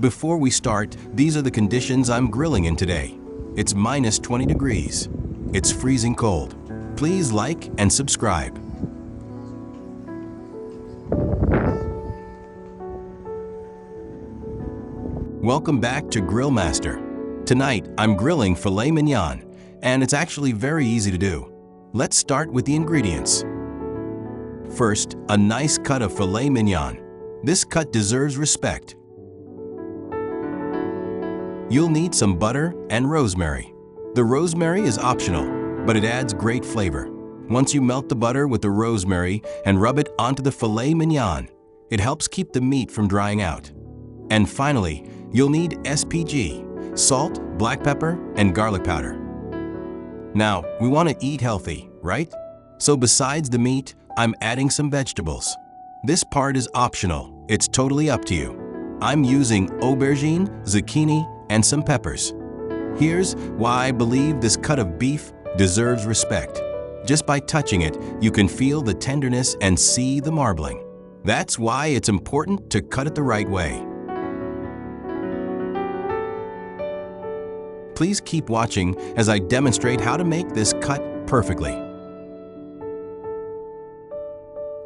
Before we start, these are the conditions I'm grilling in today. It's minus 20 degrees. It's freezing cold. Please like and subscribe. Welcome back to Grill Master. Tonight, I'm grilling filet mignon, and it's actually very easy to do. Let's start with the ingredients. First, a nice cut of filet mignon. This cut deserves respect. You'll need some butter and rosemary. The rosemary is optional, but it adds great flavor. Once you melt the butter with the rosemary and rub it onto the filet mignon, it helps keep the meat from drying out. And finally, you'll need SPG, salt, black pepper, and garlic powder. Now, we want to eat healthy, right? So besides the meat, I'm adding some vegetables. This part is optional. It's totally up to you. I'm using aubergine, zucchini, and some peppers. Here's why I believe this cut of beef deserves respect. Just by touching it, you can feel the tenderness and see the marbling. That's why it's important to cut it the right way. Please keep watching as I demonstrate how to make this cut perfectly.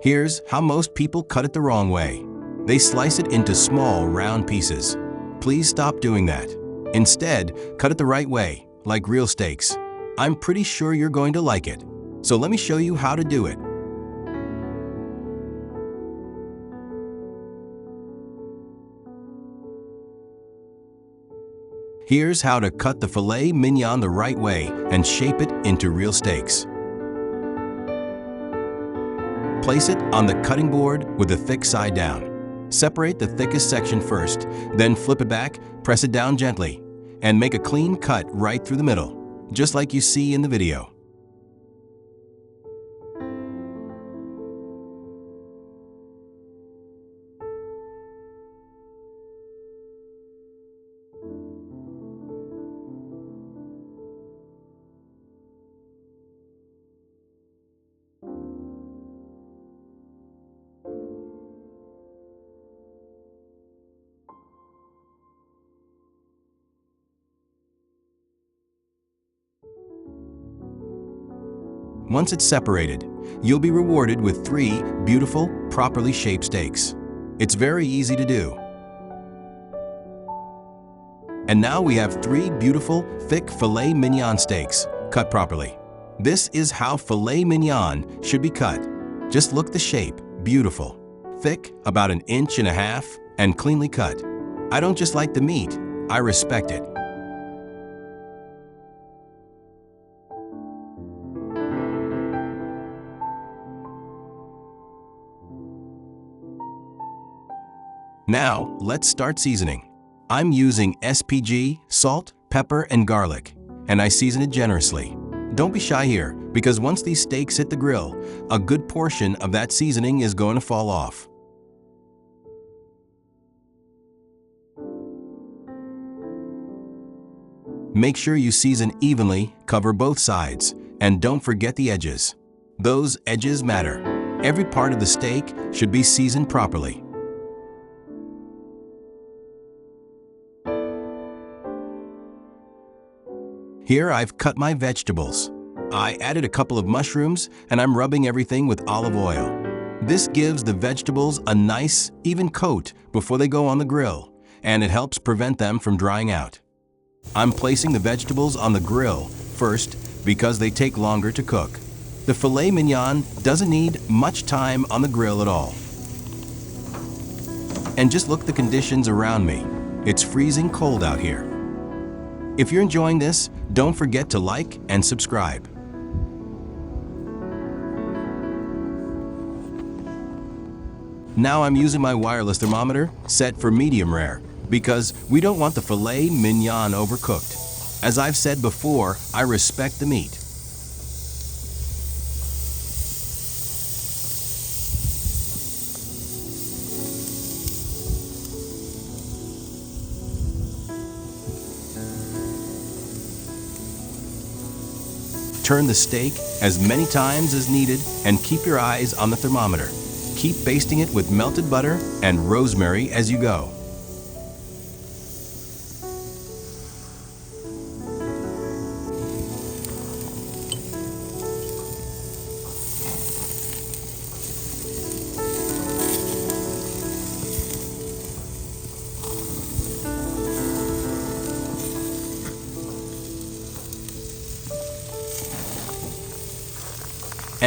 Here's how most people cut it the wrong way. They slice it into small, round pieces. Please stop doing that. Instead, cut it the right way, like real steaks. I'm pretty sure you're going to like it. So let me show you how to do it. Here's how to cut the filet mignon the right way and shape it into real steaks. Place it on the cutting board with the thick side down. Separate the thickest section first, then flip it back, press it down gently, and make a clean cut right through the middle, just like you see in the video. Once it's separated, you'll be rewarded with 3 beautiful, properly shaped steaks. It's very easy to do. And now we have 3 beautiful, thick filet mignon steaks, cut properly. This is how filet mignon should be cut. Just look the shape, beautiful. Thick, about 1.5 inches, and cleanly cut. I don't just like the meat, I respect it. Now, let's start seasoning. I'm using SPG, salt, pepper, and garlic, and I season it generously. Don't be shy here, because once these steaks hit the grill, a good portion of that seasoning is going to fall off. Make sure you season evenly, cover both sides, and don't forget the edges. Those edges matter. Every part of the steak should be seasoned properly. Here I've cut my vegetables. I added a couple of mushrooms and I'm rubbing everything with olive oil. This gives the vegetables a nice, even coat before they go on the grill, and it helps prevent them from drying out. I'm placing the vegetables on the grill first because they take longer to cook. The filet mignon doesn't need much time on the grill at all. And just look at the conditions around me. It's freezing cold out here. If you're enjoying this, don't forget to like and subscribe. Now I'm using my wireless thermometer set for medium rare because we don't want the filet mignon overcooked. As I've said before, I respect the meat. Turn the steak as many times as needed and keep your eyes on the thermometer. Keep basting it with melted butter and rosemary as you go.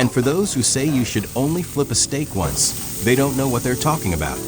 And for those who say you should only flip a steak once, they don't know what they're talking about.